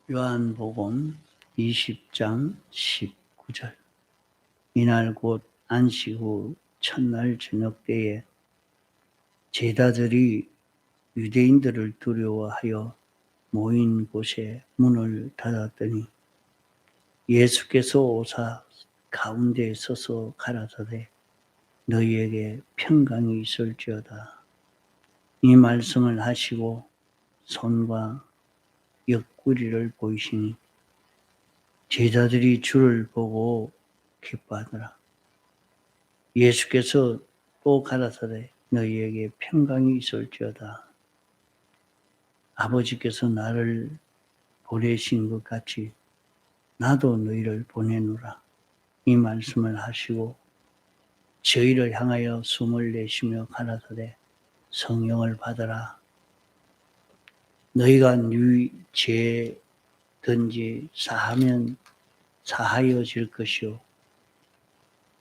요한복음 20장 19절. 이날 곧 안식 후 첫날 저녁 때에 제자들이 유대인들을 두려워하여 모인 곳에 문을 닫았더니 예수께서 오사 가운데에 서서 가라사대 너희에게 평강이 있을지어다. 이 말씀을 하시고 손과 옆구리를 보이시니 제자들이 주를 보고 기뻐하더라. 예수께서 또 가라사대 너희에게 평강이 있을지어다. 아버지께서 나를 보내신 것 같이 나도 너희를 보내노라. 이 말씀을 하시고 저희를 향하여 숨을 내쉬며 가라사대 성령을 받아라. 너희가 네 죄든지 사하면 사하여질 것이요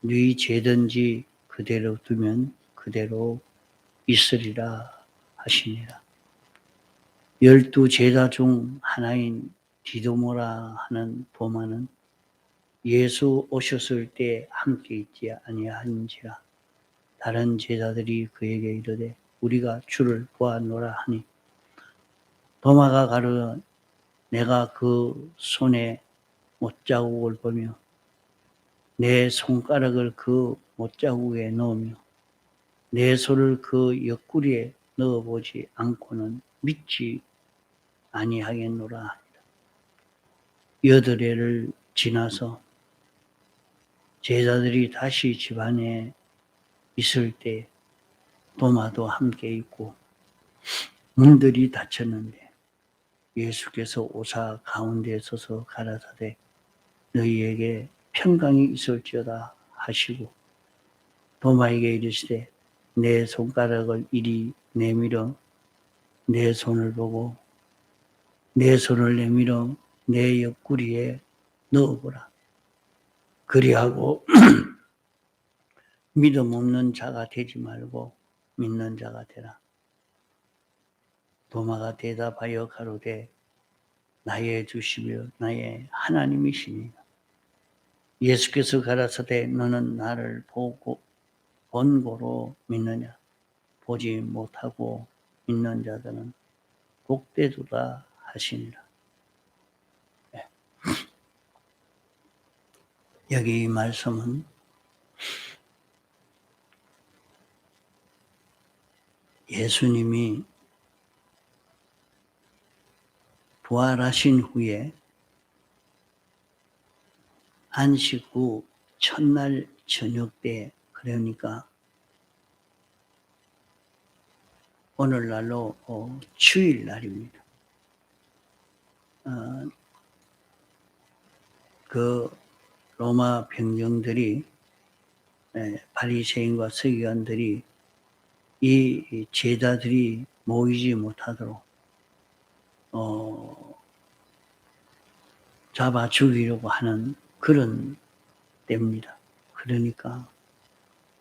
네 죄든지 그대로 두면 그대로 있으리라 하시니라. 12 제자 중 하나인 디도모라 하는 도마는 예수 오셨을 때 함께 있지 아니한지라. 다른 제자들이 그에게 이르되 우리가 주를 보았노라 하니 도마가 가로되 내가 그 손에 못자국을 보며 내 손가락을 그 못자국에 넣으며 내 손을 그 옆구리에 넣어보지 않고는 믿지 아니하겠노라 하니라. 8해를 지나서 제자들이 다시 집안에 있을 때 도마도 함께 있고 문들이 닫혔는데 예수께서 오사 가운데에 서서 가라사대 너희에게 평강이 있을지어다 하시고 도마에게 이르시되 내 손가락을 이리 내밀어 내 손을 보고 내 손을 내밀어 내 옆구리에 넣어보라. 그리하고 믿음 없는 자가 되지 말고 믿는 자가 되라. 도마가 대답하여 가로되 나의 주시며 나의 하나님이시니라. 예수께서 가라사대 너는 나를 보고 본고로 믿느냐. 보지 못하고 믿는 자들은 복되도다 하시니라. 네. 여기 이 말씀은 예수님이 부활하신 후에 안식 후 첫날 저녁 때, 그러니까 오늘날로 주일날입니다. 그 로마 병정들이 바리새인과 서기관들이 이 제자들이 모이지 못하도록 잡아 죽이려고 하는 그런 때입니다. 그러니까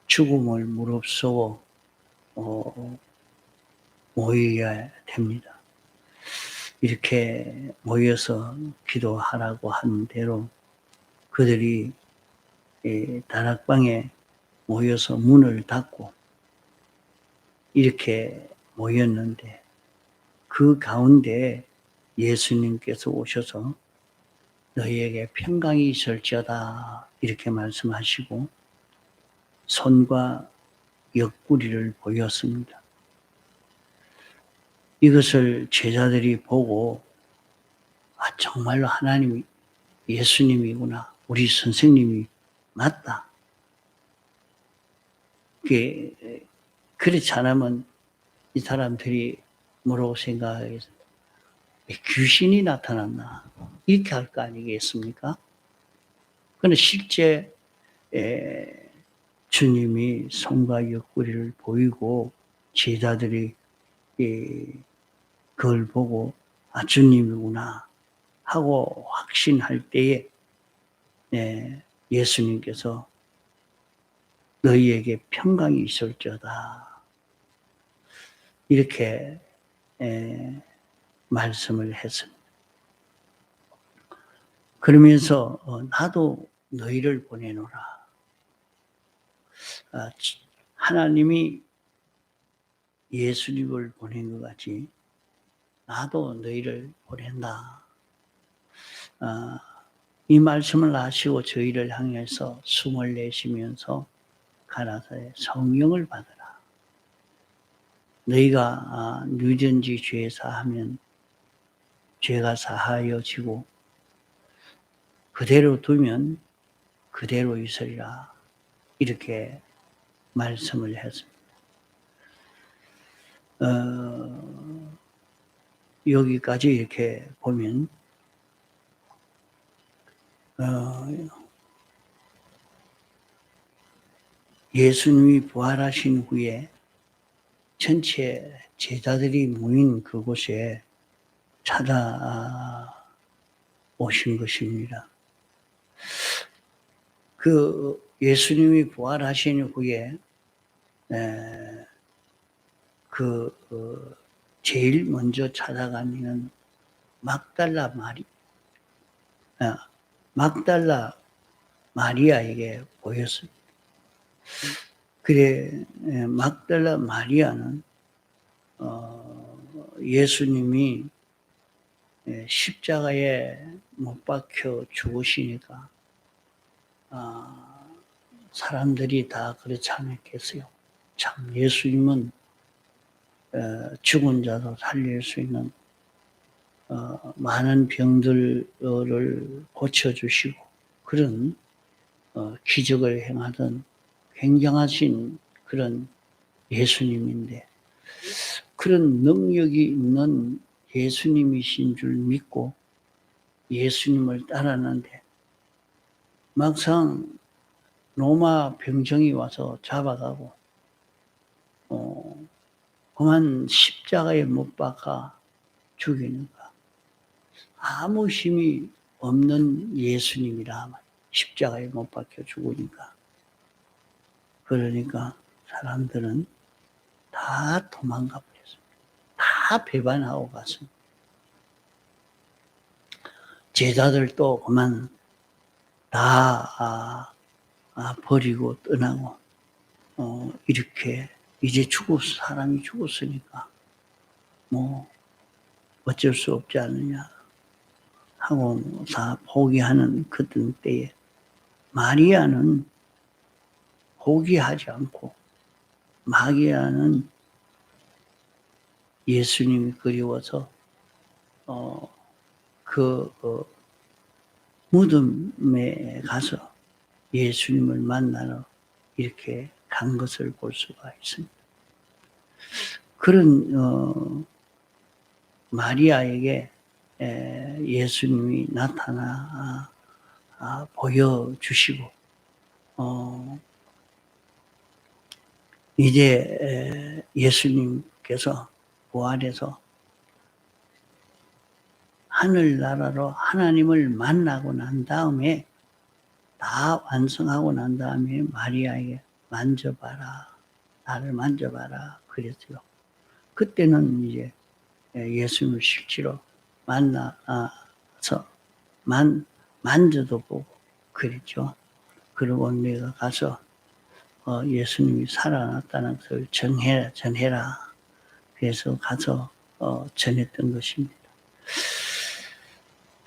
죽음을 무릅쓰고 모여야 됩니다. 이렇게 모여서 기도하라고 한 대로 그들이 다락방에 모여서 문을 닫고 이렇게 모였는데 그 가운데 예수님께서 오셔서 너희에게 평강이 있을지어다 이렇게 말씀하시고 손과 옆구리를 보였습니다. 이것을 제자들이 보고 정말로 하나님이 예수님이구나. 우리 선생님이 맞다. 그렇지 않으면 이 사람들이 뭐라고 생각하겠어요? 귀신이 나타났나? 이렇게 할 거 아니겠습니까? 그런데 실제 주님이 손과 옆구리를 보이고 제자들이 그걸 보고 주님이구나 하고 확신할 때에 예수님께서 너희에게 평강이 있을지어다 이렇게 말씀을 했습니다. 그러면서 나도 너희를 보내노라. 하나님이 예수님을 보낸 것 같이 나도 너희를 보낸다. 이 말씀을 하시고 저희를 향해서 숨을 내쉬면서 가라사대 성령을 받으라. 너희가 누구든지 죄 사하면 죄가 사하여지고 그대로 두면 그대로 있으리라. 이렇게 말씀을 했습니다. 여기까지 이렇게 보면 예수님이 부활하신 후에 전체 제자들이 모인 그곳에 찾아오신 것입니다. 그 예수님이 부활하신 후에 제일 먼저 찾아간 이는 막달라 마리아에게 보였습니다. 그래 막달라 마리아는 예수님이 십자가에 못 박혀 죽으시니까 사람들이 다 그렇지 않았겠어요. 참 예수님은 죽은 자도 살릴 수 있는 많은 병들을 고쳐주시고 그런 기적을 행하던 굉장하신 그런 예수님인데 그런 능력이 있는 예수님이신 줄 믿고 예수님을 따랐는데 막상 로마 병정이 와서 잡아가고 그만 십자가에 못 박아 죽이는가. 아무 힘이 없는 예수님이라 십자가에 못 박혀 죽으니까. 그러니까 사람들은 다 도망가 버렸습니다. 다 배반하고 갔습니다. 제자들도 그만 다 버리고 떠나고 이렇게 이제 사람이 죽었으니까 뭐 어쩔 수 없지 않느냐 하고 다 포기하는 그런 때에 마리아는 포기하지 않고 마리아는 예수님이 그리워서 무덤에 가서 예수님을 만나러 이렇게 간 것을 볼 수가 있습니다. 그런 마리아에게 예수님이 나타나 보여주시고 이제 예수님께서 부활해서 하늘나라로 하나님을 만나고 난 다음에 다 완성하고 난 다음에 마리아에게 만져봐라. 나를 만져봐라. 그랬어요. 그때는 이제 예수님을 실제로 만나서 만져도 보고 그랬죠. 그리고 내가 가서 예수님이 살아났다는 것을 전해라. 그래서 가서 전했던 것입니다.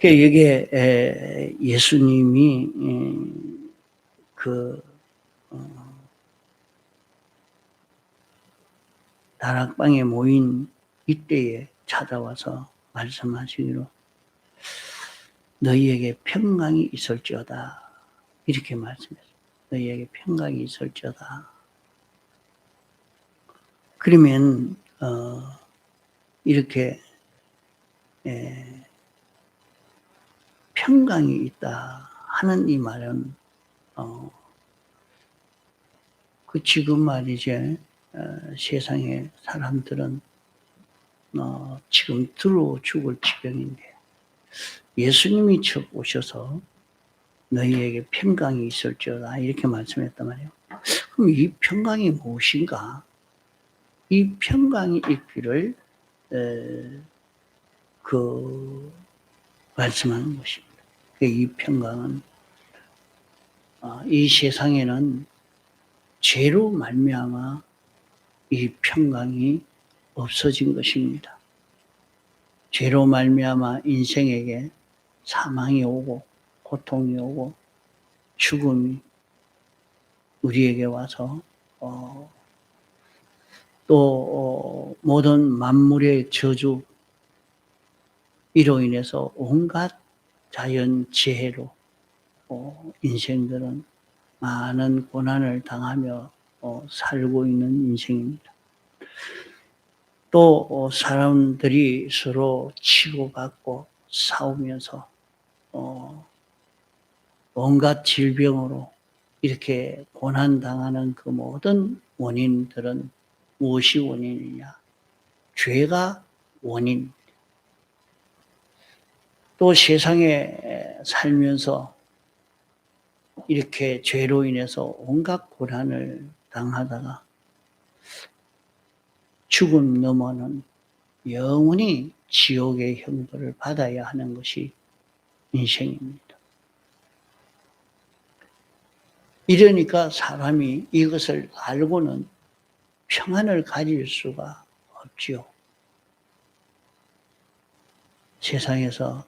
여기에 예수님이 다락방에 모인 이때에 찾아와서 말씀하시기로 너희에게 평강이 있을지어다 이렇게 말씀했어요. 너희에게 평강이 있을지어다. 그러면 이렇게 평강이 있다 하는 이 말은 지금 말이죠. 세상에 사람들은 지금 들어 죽을 지경인데 예수님이 즉 오셔서 너희에게 평강이 있을지어다 이렇게 말씀했단 말이에요. 그럼 이 평강이 무엇인가? 이 평강이 있기를 말씀하는 것입니다. 이 평강은 이 세상에는 죄로 말미암아 이 평강이 없어진 것입니다. 죄로 말미암아 인생에게 사망이 오고 고통이 오고 죽음이 우리에게 와서 또 모든 만물의 저주 이로 인해서 온갖 자연재해로 인생들은 많은 고난을 당하며 살고 있는 인생입니다. 또 사람들이 서로 치고받고 싸우면서 온갖 질병으로 이렇게 고난당하는 그 모든 원인들은 무엇이 원인이냐? 죄가 원인. 또 세상에 살면서 이렇게 죄로 인해서 온갖 고난을 당하다가 죽음 넘어는 영원히 지옥의 형벌을 받아야 하는 것이 인생입니다. 이러니까 사람이 이것을 알고는 평안을 가질 수가 없지요. 세상에서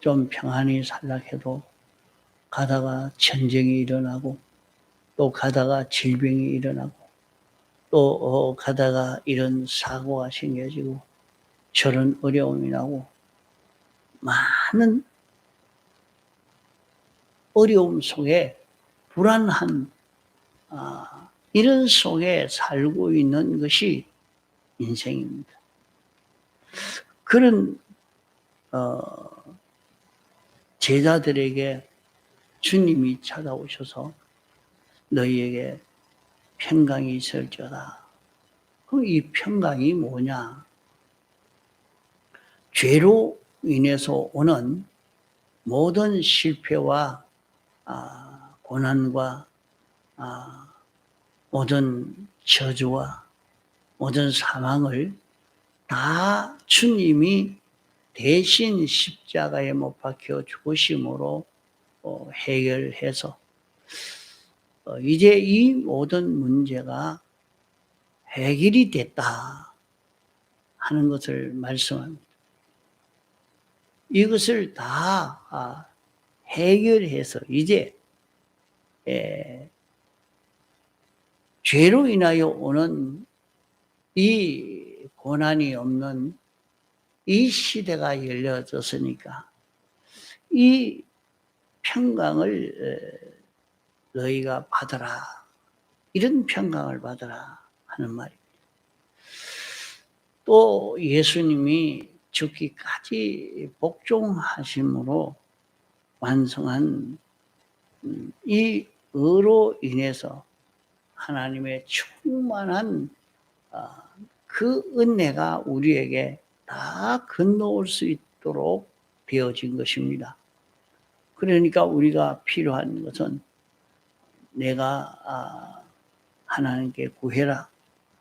좀 평안히 살라 해도 가다가 전쟁이 일어나고 또 가다가 질병이 일어나고 또 가다가 이런 사고가 생겨지고 저런 어려움이 나고 많은 어려움 속에 불안한 이런 속에 살고 있는 것이 인생입니다. 그런 제자들에게 주님이 찾아오셔서 너희에게 평강이 있을지어다. 그럼 이 평강이 뭐냐? 죄로 인해서 오는 모든 실패와 고난과 모든 저주와 모든 사망을 다 주님이 대신 십자가에 못 박혀 죽으심으로 해결해서 이제 이 모든 문제가 해결이 됐다 하는 것을 말씀합니다. 이것을 다 해결해서 이제 죄로 인하여 오는 이 고난이 없는 이 시대가 열려졌으니까 이 평강을 너희가 받아라. 이런 평강을 받아라 하는 말입니다. 또 예수님이 죽기까지 복종하심으로 완성한 이 의로 인해서 하나님의 충만한 그 은혜가 우리에게 다 건너올 수 있도록 되어진 것입니다. 그러니까 우리가 필요한 것은 내가 하나님께 구해라.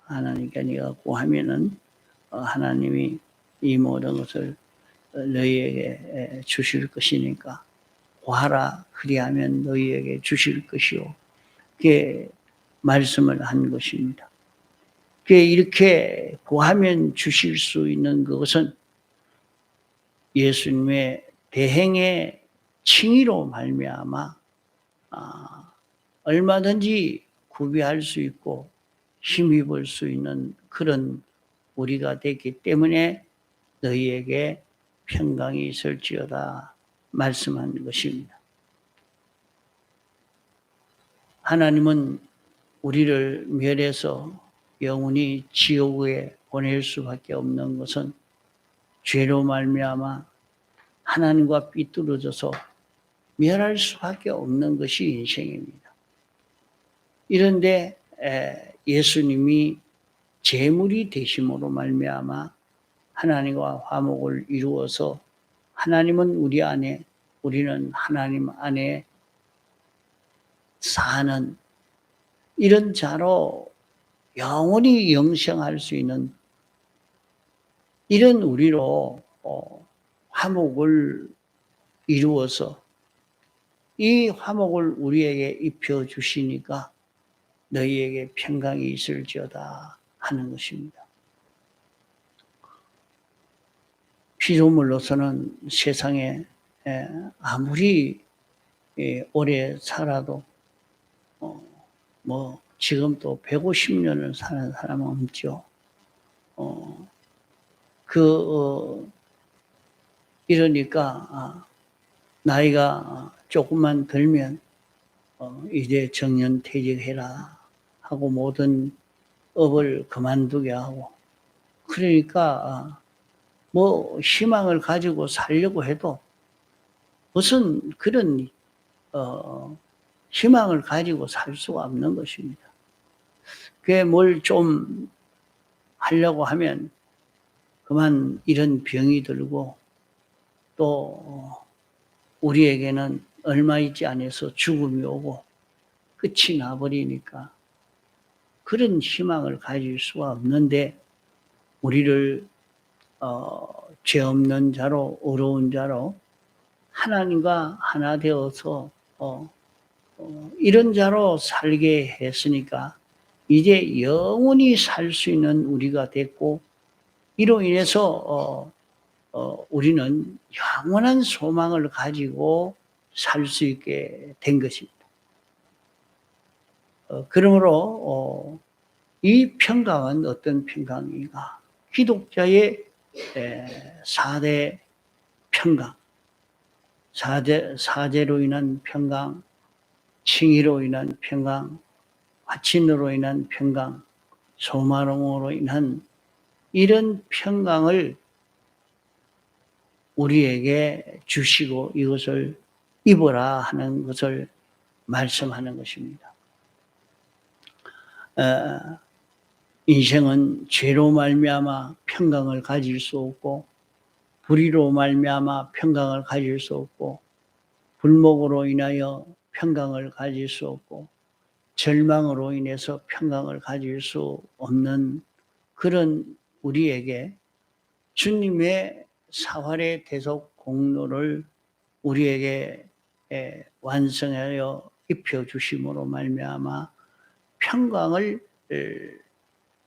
하나님께 네가 구하면은 하나님이 이 모든 것을 너희에게 주실 것이니까 구하라. 그리하면 너희에게 주실 것이요. 그게 말씀을 한 것입니다. 이렇게 구하면 주실 수 있는 그것은 예수님의 대행의 칭의로 말미암아 얼마든지 구비할 수 있고 힘입을 수 있는 그런 우리가 됐기 때문에 너희에게 평강이 있을지어다 말씀한 것입니다. 하나님은 우리를 멸해서 영원히 지옥에 보낼 수밖에 없는 것은 죄로 말미암아 하나님과 삐뚤어져서 멸할 수밖에 없는 것이 인생입니다. 이런데 예수님이 제물이 되심으로 말미암아 하나님과 화목을 이루어서 하나님은 우리 안에 우리는 하나님 안에 사는 이런 자로 영원히 영생할 수 있는 이런 우리로 화목을 이루어서 이 화목을 우리에게 입혀 주시니까 너희에게 평강이 있을지어다 하는 것입니다. 피조물로서는 세상에 아무리 오래 살아도 뭐 지금 또 150년을 사는 사람은 없죠. 이러니까 나이가 조금만 들면 이제 정년퇴직해라 하고 모든 업을 그만두게 하고, 그러니까 뭐 희망을 가지고 살려고 해도 무슨 그런 희망을 가지고 살 수가 없는 것입니다. 그게 뭘 좀 하려고 하면 그만 이런 병이 들고, 또 우리에게는 얼마 있지 않아서 죽음이 오고 끝이 나버리니까 그런 희망을 가질 수가 없는데, 우리를 죄 없는 자로, 의로운 자로 하나님과 하나 되어서 이런 자로 살게 했으니까 이제 영원히 살 수 있는 우리가 됐고, 이로 인해서 우리는 영원한 소망을 가지고 살 수 있게 된 것입니다. 그러므로 이 평강은 어떤 평강인가? 기독자의 4대 평강, 사죄로 인한 평강, 칭의로 인한 평강, 화친으로 인한 평강, 소망으로 인한 이런 평강을 우리에게 주시고 이것을 입어라 하는 것을 말씀하는 것입니다. 인생은 죄로 말미암아 평강을 가질 수 없고, 불의로 말미암아 평강을 가질 수 없고, 불목으로 인하여 평강을 가질 수 없고, 절망으로 인해서 평강을 가질 수 없는 그런 우리에게 주님의 사활의 대속 공로를 우리에게 완성하여 입혀 주심으로 말미암아 평강을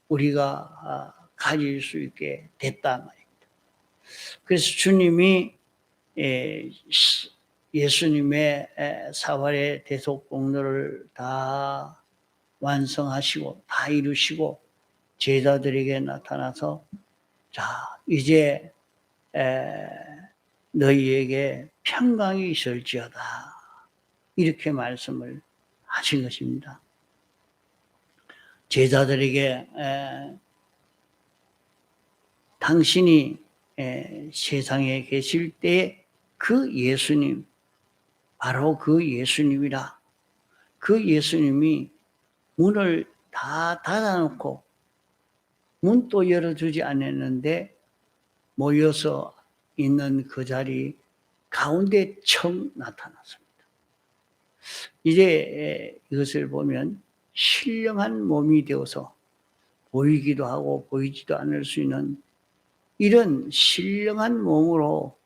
우리가 가질 수 있게 됐다 말입니다. 그래서 주님이 예수님의 사활의 대속 공로를 다 완성하시고 다 이루시고 제자들에게 나타나서, 자, 이제 너희에게 평강이 있을지어다 이렇게 말씀을 하신 것입니다. 제자들에게 당신이 세상에 계실 때 그 예수님, 바로 그 예수님이라, 그 예수님이 문을 다 닫아놓고 문도 열어주지 않았는데 모여서 있는 그 자리 가운데 청 나타났습니다. 이제 이것을 보면 신령한 몸이 되어서 보이기도 하고 보이지도 않을 수 있는 이런 신령한 몸으로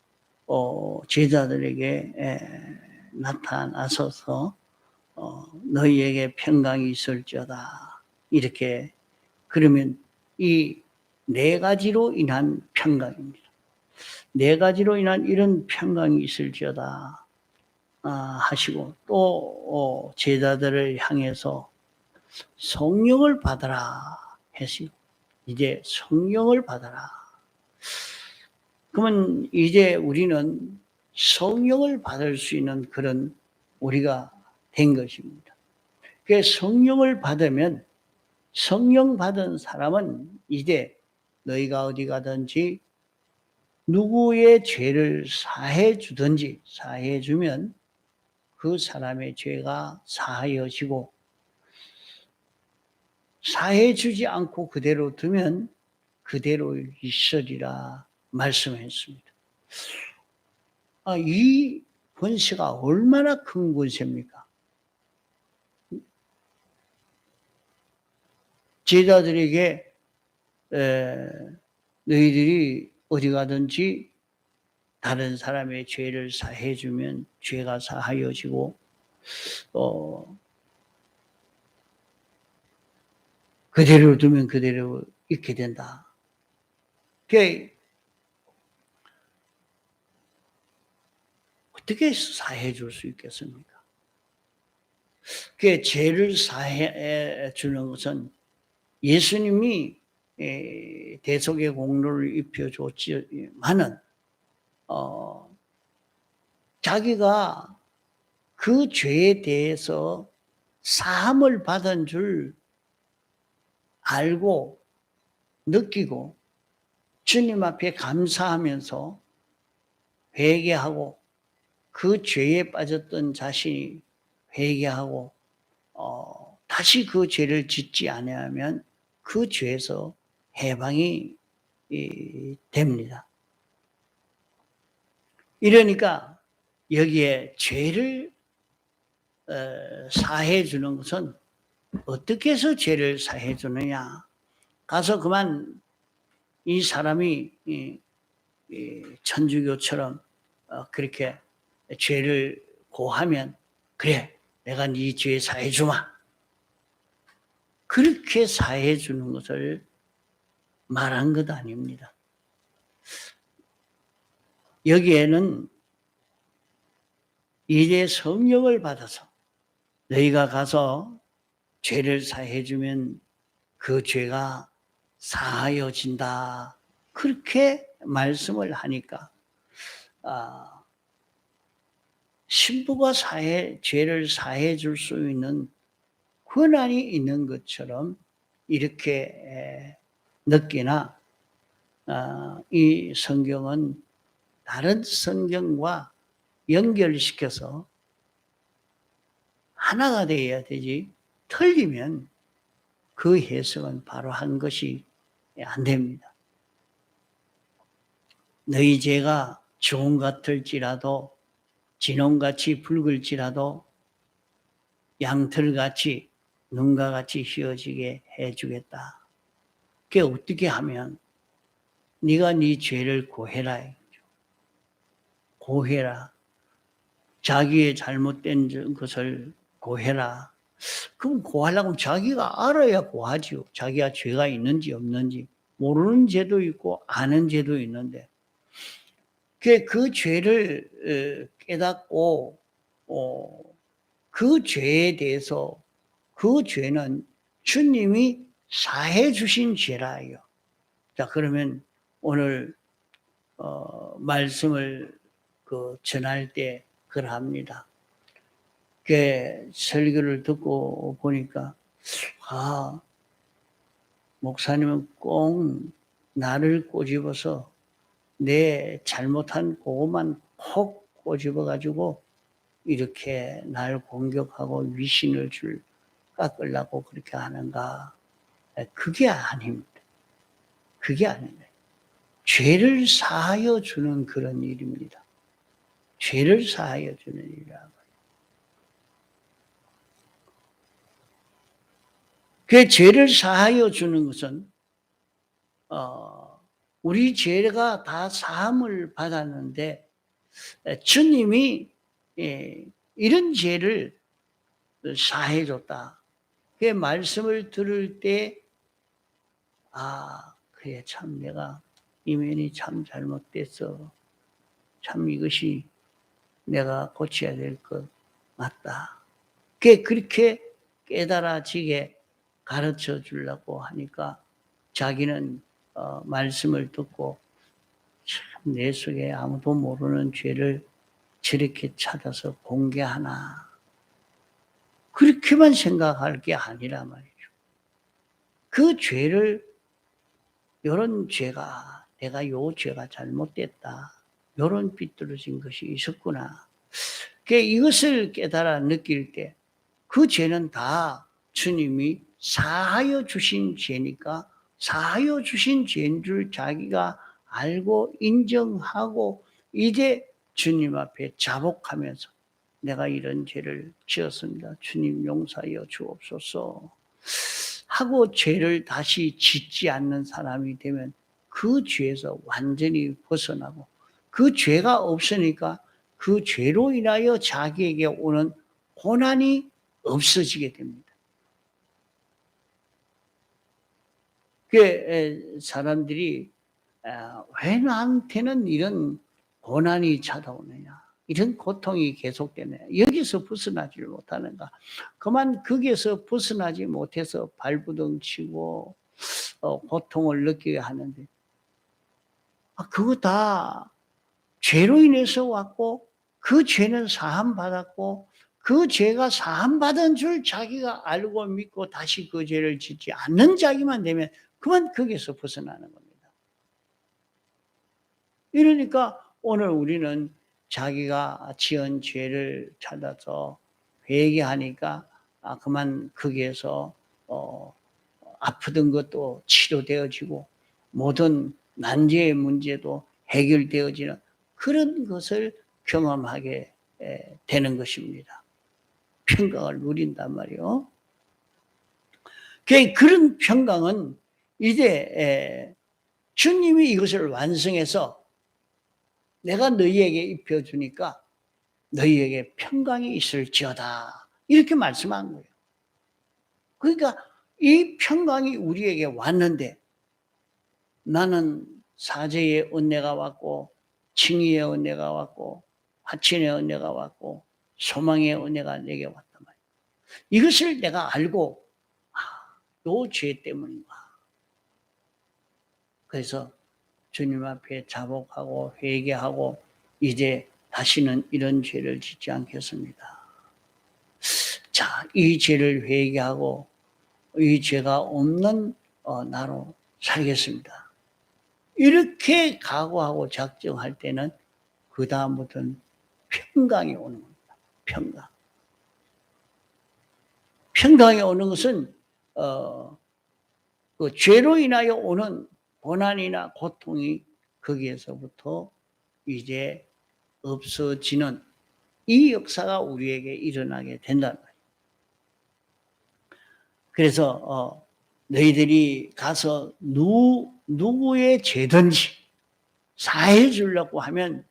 제자들에게 나타나서서 너희에게 평강이 있을지어다 이렇게, 그러면 이 네 가지로 인한 평강입니다. 네 가지로 인한 이런 평강이 있을지어다 하시고, 또 제자들을 향해서 성령을 받아라 하시고, 이제 성령을 받아라. 그러면 이제 우리는 성령을 받을 수 있는 그런 우리가 된 것입니다. 그 성령을 받으면, 성령 받은 사람은 이제 너희가 어디 가든지 누구의 죄를 사해 주든지, 사해 주면 그 사람의 죄가 사하여지고, 사해 주지 않고 그대로 두면 그대로 있으리라 말씀했습니다. 이 권세가 얼마나 큰 권세입니까? 제자들에게 너희들이 어디 가든지 다른 사람의 죄를 사해 주면 죄가 사하여지고 그대로 두면 그대로 있게 된다. 그게 어떻게 사해 줄 수 있겠습니까? 그 죄를 사해 주는 것은 예수님이 대속의 공로를 입혀 줬지만은 자기가 그 죄에 대해서 사함을 받은 줄 알고 느끼고 주님 앞에 감사하면서 회개하고 그 죄에 빠졌던 자신이 회개하고 다시 그 죄를 짓지 아니하면 그 죄에서 해방이 됩니다. 이러니까 여기에 죄를 사해 주는 것은 어떻게 해서 죄를 사해 주느냐? 가서 그만 이 사람이 천주교처럼 그렇게 죄를 고하면 그래 내가 네 죄 사해 주마. 그렇게 사해 주는 것을 말한 것 아닙니다. 여기에는 이제 성령을 받아서 너희가 가서 죄를 사해 주면 그 죄가 사하여진다. 그렇게 말씀을 하니까 신부가 죄를 사해 줄 수 있는 권한이 있는 것처럼 이렇게 느끼나 이 성경은 다른 성경과 연결시켜서 하나가 되어야 되지 틀리면 그 해석은 바로 한 것이 안 됩니다. 너희 죄가 주홍 같을지라도 진홍같이 붉을지라도 양털같이 눈과 같이 휘어지게 해주겠다. 그게 어떻게 하면 네가 네 죄를 고해라. 고해라. 자기의 잘못된 것을 고해라. 그럼 고하려면 자기가 알아야 고하지요. 자기가 죄가 있는지 없는지. 모르는 죄도 있고 아는 죄도 있는데 그 죄를 깨닫고 그 죄에 대해서 그 죄는 주님이 사해 주신 죄라요. 자, 그러면 오늘 말씀을 전할 때 그러합니다. 설교를 듣고 보니까 목사님은 꼭 나를 꼬집어서 내 잘못한 그것만 콕 꼬집어 가지고 이렇게 날 공격하고 위신을 깎으려고 그렇게 하는가? 그게 아닙니다. 그게 아닙니다. 죄를 사하여 주는 그런 일입니다. 죄를 사하여 주는 일이라고. 그 죄를 사하여 주는 것은 우리 죄가 다 사함을 받았는데 주님이 이런 죄를 사해 줬다. 그 말씀을 들을 때 그래 참 내가 이면이 참 잘못됐어. 참 이것이 내가 고쳐야 될 것 맞다. 그렇게 깨달아지게 가르쳐 주려고 하니까 자기는 말씀을 듣고 참 내 속에 아무도 모르는 죄를 저렇게 찾아서 공개하나. 그렇게만 생각할 게 아니라 말이죠. 그 죄를 요런 죄가 내가 요 죄가 잘못됐다. 요런 삐뚤어진 것이 있었구나. 이것을 깨달아 느낄 때 그 죄는 다 주님이 사하여 주신 죄니까 사하여 주신 죄인 줄 자기가 알고 인정하고 이제 주님 앞에 자복하면서 내가 이런 죄를 지었습니다. 주님 용서하여 주옵소서 하고 죄를 다시 짓지 않는 사람이 되면 그 죄에서 완전히 벗어나고 그 죄가 없으니까 그 죄로 인하여 자기에게 오는 고난이 없어지게 됩니다. 그 사람들이 왜 나한테는 이런 고난이 찾아오느냐, 이런 고통이 계속되느냐, 여기서 벗어나지를 못하는가. 그만 거기에서 벗어나지 못해서 발부둥 치고 고통을 느끼게 하는데, 그거 다 죄로 인해서 왔고, 그 죄는 사함 받았고, 그 죄가 사함 받은 줄 자기가 알고 믿고 다시 그 죄를 짓지 않는 자기만 되면 그만 거기서 벗어나는 겁니다. 이러니까 오늘 우리는 자기가 지은 죄를 찾아서 회개하니까 그만 거기에서 아프던 것도 치료되어지고 모든 난제의 문제도 해결되어지는 그런 것을 경험하게 되는 것입니다. 평강을 누린단 말이요. 그런 평강은 이제 주님이 이것을 완성해서 내가 너희에게 입혀주니까 너희에게 평강이 있을지어다, 이렇게 말씀한 거예요. 그러니까 이 평강이 우리에게 왔는데, 나는 사제의 은혜가 왔고 칭의의 은혜가 왔고 화친의 은혜가 왔고 소망의 은혜가 내게 왔단 말이에요. 이것을 내가 알고 요 죄 때문인가. 그래서 주님 앞에 자복하고 회개하고 이제 다시는 이런 죄를 짓지 않겠습니다. 자, 이 죄를 회개하고 이 죄가 없는 나로 살겠습니다. 이렇게 각오하고 작정할 때는 그 다음부터는 평강이 오는 겁니다. 평강. 평강이 오는 것은 그 죄로 인하여 오는 고난이나 고통이 거기에서부터 이제 없어지는 이 역사가 우리에게 일어나게 된다는 거예요. 그래서 너희들이 가서 누구의 죄든지 사해 주려고 하면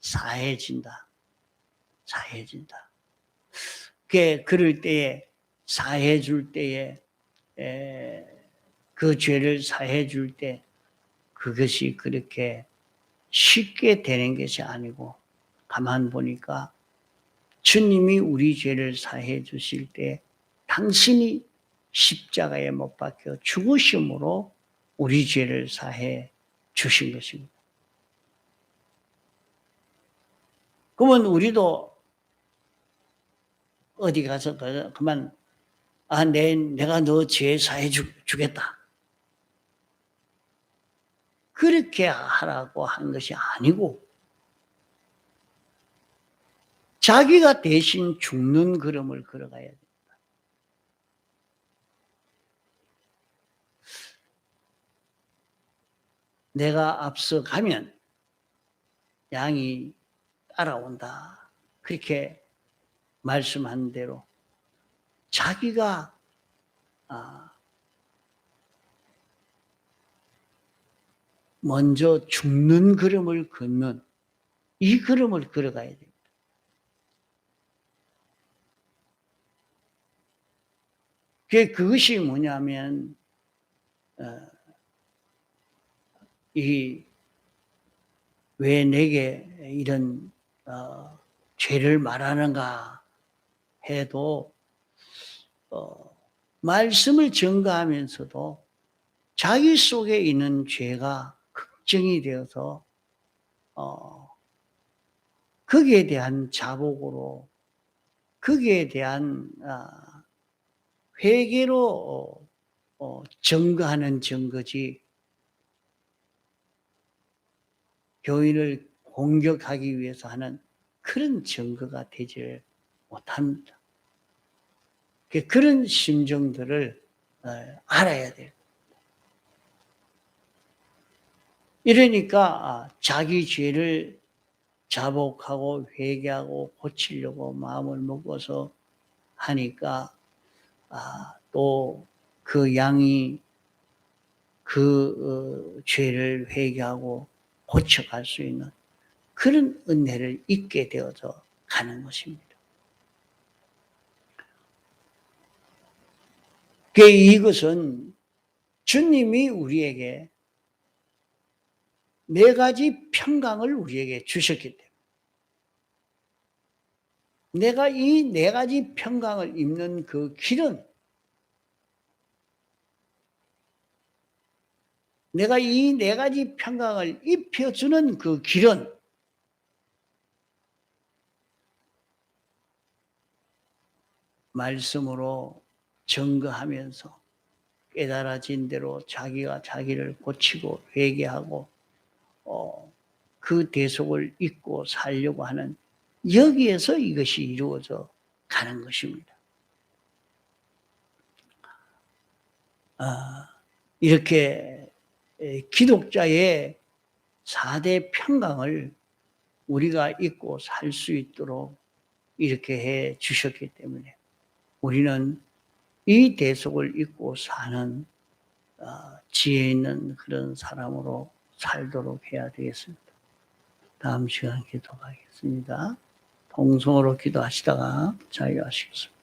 사해진다. 사해진다. 그럴 때에 사해 줄 때에 그 죄를 사해 줄 때 그것이 그렇게 쉽게 되는 것이 아니고, 가만 보니까 주님이 우리 죄를 사해 주실 때 당신이 십자가에 못 박혀 죽으심으로 우리 죄를 사해 주신 것입니다. 그러면 우리도 어디 가서 그만 내가 너 죄 사해 주겠다, 그렇게 하라고 한 것이 아니고 자기가 대신 죽는 걸음을 걸어가야 됩니다. 내가 앞서 가면 양이 따라온다, 그렇게 말씀한 대로 자기가 먼저 죽는 걸음을 걷는 이 걸음을 걸어가야 됩니다. 그것이 뭐냐면 왜 내게 이런 죄를 말하는가 해도 말씀을 전가하면서도 자기 속에 있는 죄가 걱정이 되어서 거기에 대한 자복으로, 거기에 대한 회개로 증거하는 증거지, 교인을 공격하기 위해서 하는 그런 증거가 되지 못합니다. 그런 심정들을 알아야 돼요. 이러니까 자기 죄를 자복하고 회개하고 고치려고 마음을 먹어서 하니까 또 그 양이 그 죄를 회개하고 고쳐갈 수 있는 그런 은혜를 잊게 되어져 가는 것입니다. 이것은 주님이 우리에게 네 가지 평강을 우리에게 주셨기 때문에 내가 이 네 가지 평강을 입는 그 길은 내가 이 네 가지 평강을 입혀주는 그 길은 말씀으로 증거하면서 깨달아진 대로 자기가 자기를 고치고 회개하고 그 대속을 잊고 살려고 하는 여기에서 이것이 이루어져 가는 것입니다. 이렇게 기독자의 4대 평강을 우리가 잊고 살 수 있도록 이렇게 해 주셨기 때문에 우리는 이 대속을 잊고 사는 지혜 있는 그런 사람으로 살도록 해야 되겠습니다. 다음 시간 기도하겠습니다. 동성으로 기도하시다가 자유하시겠습니다.